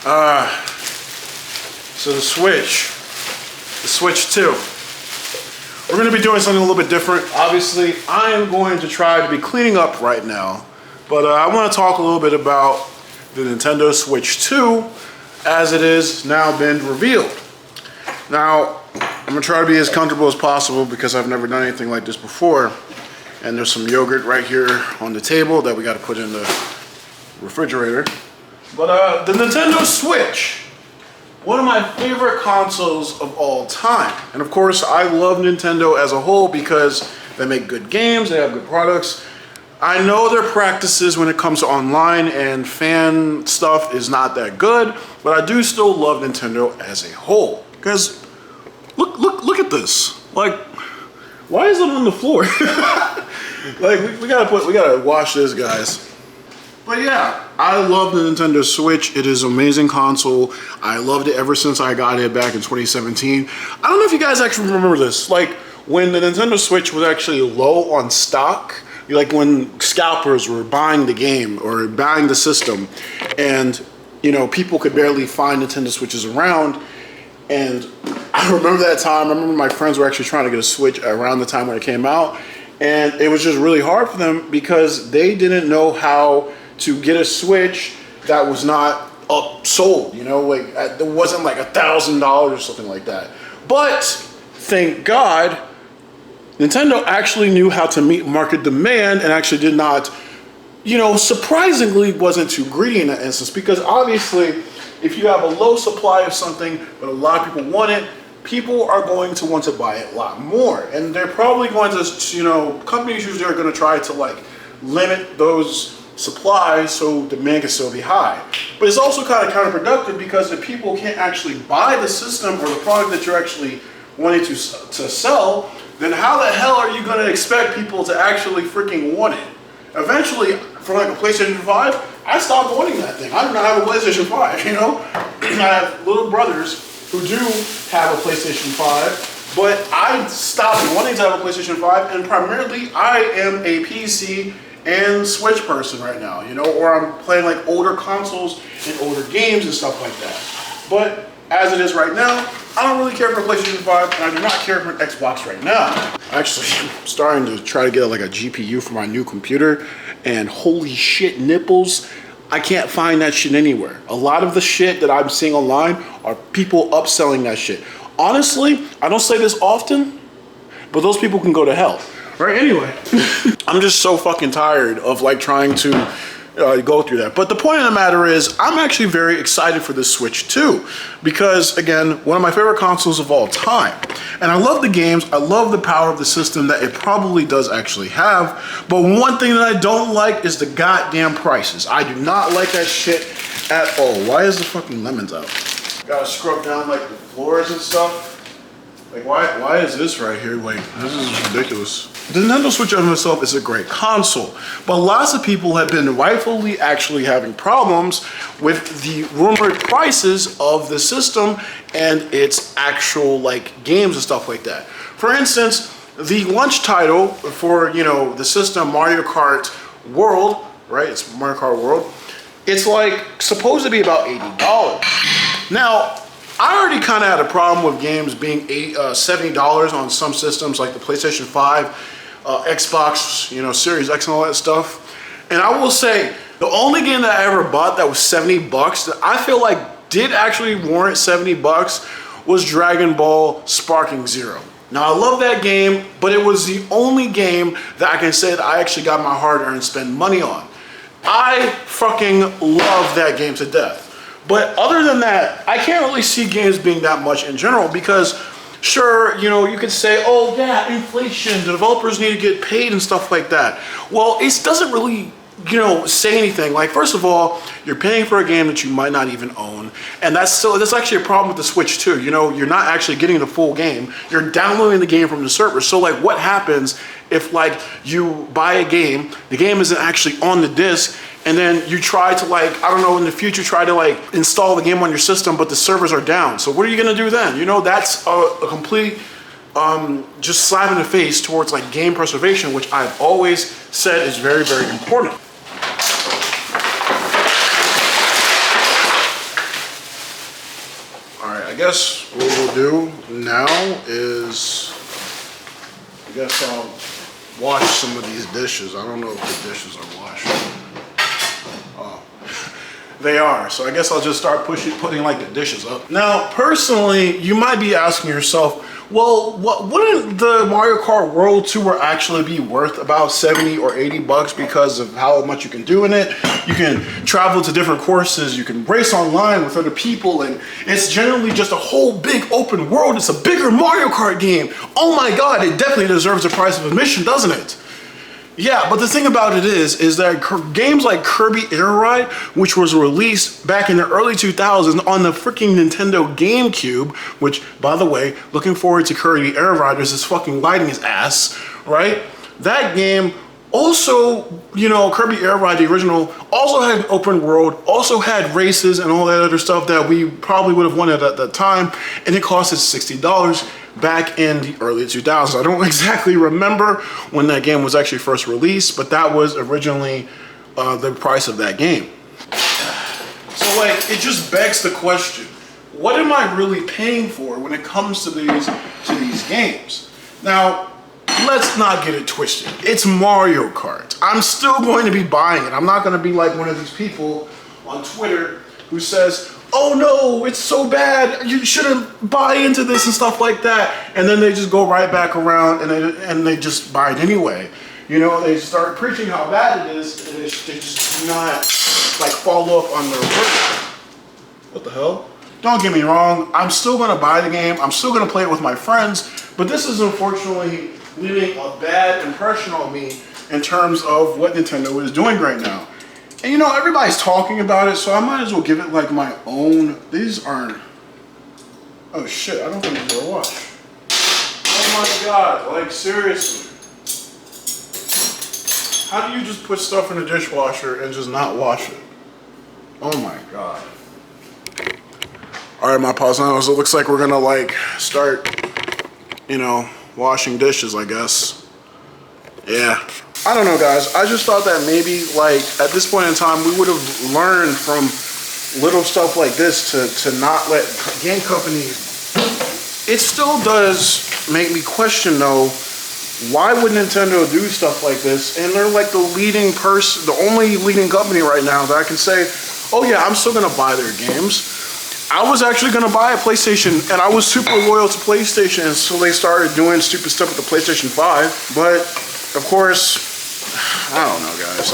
So the Switch 2. We're gonna be doing something a little bit different. Obviously, I am going to try to be cleaning up right now, but I wanna talk a little bit about the Nintendo Switch 2 as it is now been revealed. Now, I'm gonna try to be as comfortable as possible because I've never done anything like this before. And there's some yogurt right here on the table that we gotta put in the refrigerator. But the Nintendo Switch, one of my favorite consoles of all time. And of course, I love Nintendo as a whole because they make good games, they have good products. I know their practices when it comes to online and fan stuff is not that good, but I do still love Nintendo as a whole. Because look at this. Like, why is it on the floor? Like, we gotta wash this, guys. But yeah, I love the Nintendo Switch. It is an amazing console. I loved it ever since I got it back in 2017. I don't know if you guys actually remember this. Like, when the Nintendo Switch was actually low on stock, like when scalpers were buying the game or buying the system, and you know, people could barely find Nintendo Switches around. And I remember that time. I remember my friends were actually trying to get a Switch around the time when it came out, and it was just really hard for them because they didn't know how to get a Switch that was not upsold, you know, like it wasn't like $1,000 or something like that. But thank God, Nintendo actually knew how to meet market demand and actually did not, you know, surprisingly wasn't too greedy in that instance, because obviously if you have a low supply of something but a lot of people want it, people are going to want to buy it a lot more. And they're probably going to, you know, companies usually are going to try to like limit those supplies so demand can still be high. But it's also kind of counterproductive because if people can't actually buy the system or the product that you're actually wanting to sell, then how the hell are you going to expect people to actually freaking want it? Eventually, for like a PlayStation 5, I stopped wanting that thing. I do not have a PlayStation 5, you know? I have little brothers who do have a PlayStation 5, but I stopped wanting to have a PlayStation 5, and primarily I am a PC and Switch person right now, you know, or I'm playing like older consoles and older games and stuff like that. But as it is right now, I don't really care for a PlayStation 5, and I do not care for an Xbox right now. Actually, I'm starting to try to get like a GPU for my new computer, and holy shit nipples, I can't find that shit anywhere. A lot of the shit that I'm seeing online are people upselling that shit. Honestly, I don't say this often, but those people can go to hell. Right, anyway, I'm just so fucking tired of like trying to go through that. But the point of the matter is, I'm actually very excited for this Switch 2 because, again, one of my favorite consoles of all time. And I love the games, I love the power of the system that it probably does actually have. But one thing that I don't like is the goddamn prices. I do not like that shit at all. Why is the fucking lemons out? Gotta scrub down like the floors and stuff. Like, why is this right here? Like, this is ridiculous. The Nintendo Switch on itself is a great console, but lots of people have been rightfully actually having problems with the rumored prices of the system and its actual like games and stuff like that. For instance, the launch title for, you know, the system Mario Kart World, right? It's Mario Kart World. It's like supposed to be about $80. Now, I already kind of had a problem with games being $70 on some systems like the PlayStation 5, Xbox, you know, Series X and all that stuff. And I will say, the only game that I ever bought that was $70 that I feel like did actually warrant $70 was Dragon Ball Sparking Zero. Now, I love that game, but it was the only game that I can say that I actually got my hard-earned spend money on. I fucking love that game to death. But other than that, I can't really see games being that much in general because, sure, you know, you could say, oh yeah, inflation, the developers need to get paid and stuff like that. Well, it doesn't really, you know, say anything. Like, first of all, you're paying for a game that you might not even own, and that's actually a problem with the Switch too. You know, you're not actually getting the full game. You're downloading the game from the server. So like, what happens if like you buy a game, the game isn't actually on the disc, and then you try to like, I don't know, in the future try to like install the game on your system, but the servers are down. So what are you gonna do then? You know, that's a complete just slap in the face towards like game preservation, which I've always said is very, very important. guess what we'll do now is, I guess I'll wash some of these dishes. I don't know if the dishes are washed. Oh, they are. So I guess I'll just start putting like the dishes up. Now, personally, you might be asking yourself, well, wouldn't the Mario Kart World Tour actually be worth about 70 or 80 bucks because of how much you can do in it? You can travel to different courses, you can race online with other people, and it's generally just a whole big open world. It's a bigger Mario Kart game. Oh my God, it definitely deserves the price of admission, doesn't it? Yeah, but the thing about it is that games like Kirby Air Ride, which was released back in the early 2000s on the freaking Nintendo GameCube, which, by the way, looking forward to Kirby Air Ride, there's this fucking lighting his ass, right? That game also, you know, Kirby Air Ride, the original, also had an open world, also had races and all that other stuff that we probably would have wanted at that time, and it cost us $60 back in the early 2000s. I don't exactly remember when that game was actually first released, but that was originally the price of that game. So like, it just begs the question, what am I really paying for when it comes to these games? Now, let's not get it twisted. It's Mario Kart. I'm still going to be buying it. I'm not going to be like one of these people on Twitter who says, oh no, it's so bad, you shouldn't buy into this and stuff like that. And then they just go right back around and they just buy it anyway. You know, they start preaching how bad it is, and they just do not like follow up on their word. What the hell? Don't get me wrong, I'm still gonna buy the game, I'm still gonna play it with my friends, but this is unfortunately leaving a bad impression on me in terms of what Nintendo is doing right now. And you know, everybody's talking about it, so I might as well give it like my own. These aren't, oh shit, I don't think these are washed. Oh my God, like seriously. How do you just put stuff in the dishwasher and just not wash it? Oh my God. All right, my pausanos, it looks like we're gonna like start, you know, washing dishes, I guess. Yeah. I don't know, guys. I just thought that maybe, like, at this point in time, we would have learned from little stuff like this to not let game companies. It still does make me question, though, why would Nintendo do stuff like this? And they're like the leading person, the only leading company right now that I can say, oh yeah, I'm still gonna buy their games. I was actually gonna buy a PlayStation, and I was super loyal to PlayStation until they started doing stupid stuff with the PlayStation 5. But of course, I don't know, guys.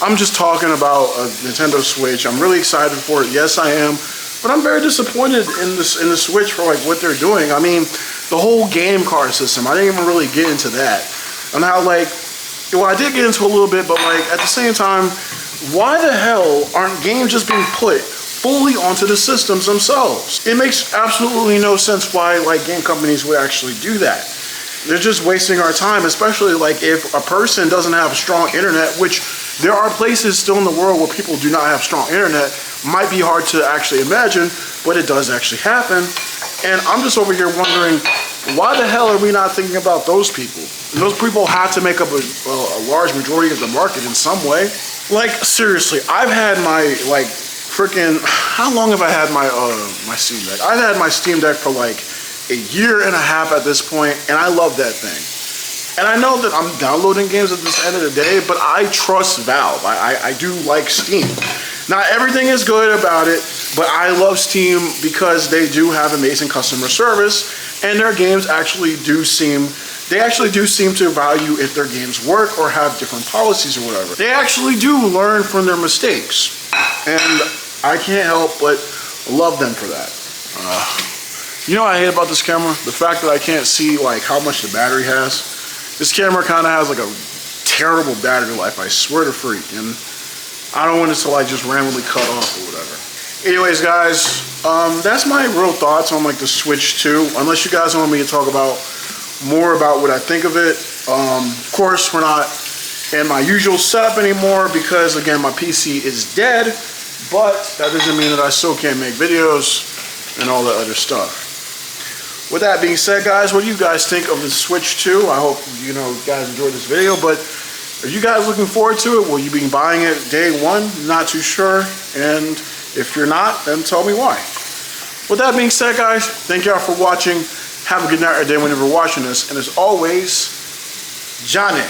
I'm just talking about a Nintendo Switch. I'm really excited for it. Yes, I am. But I'm very disappointed in the Switch for like what they're doing. I mean, the whole game card system, I didn't even really get into that. And how like, well, I did get into a little bit, but like at the same time, why the hell aren't games just being put fully onto the systems themselves? It makes absolutely no sense why like game companies would actually do that. They're just wasting our time, especially like if a person doesn't have strong internet, which there are places still in the world where people do not have strong internet. Might be hard to actually imagine, but it does actually happen. And I'm just over here wondering, why the hell are we not thinking about those people? And those people have to make up a large majority of the market in some way. Like seriously, I've had my like freaking, how long have I had my my Steam Deck? I've had my Steam Deck for like a year and a half at this point, and I love that thing. And I know that I'm downloading games at this end of the day, but I trust Valve. I do like Steam. Not everything is good about it, but I love Steam because they do have amazing customer service, and their games actually do seem to value if their games work or have different policies or whatever. They actually do learn from their mistakes, and I can't help but love them for that. You know what I hate about this camera? The fact that I can't see like how much the battery has. This camera kind of has like a terrible battery life, I swear to freak, and I don't want it to like just randomly cut off or whatever. Anyways, guys, that's my real thoughts on like the Switch 2. Unless you guys want me to talk about more about what I think of it. Of course, we're not in my usual setup anymore because again, my PC is dead, but that doesn't mean that I still can't make videos and all that other stuff. With that being said, guys, what do you guys think of the Switch 2? I hope you guys enjoyed this video, but are you guys looking forward to it? Will you be buying it day one? Not too sure. And if you're not, then tell me why. With that being said, guys, thank y'all for watching. Have a good night or day whenever you're watching this. And as always, Johnny.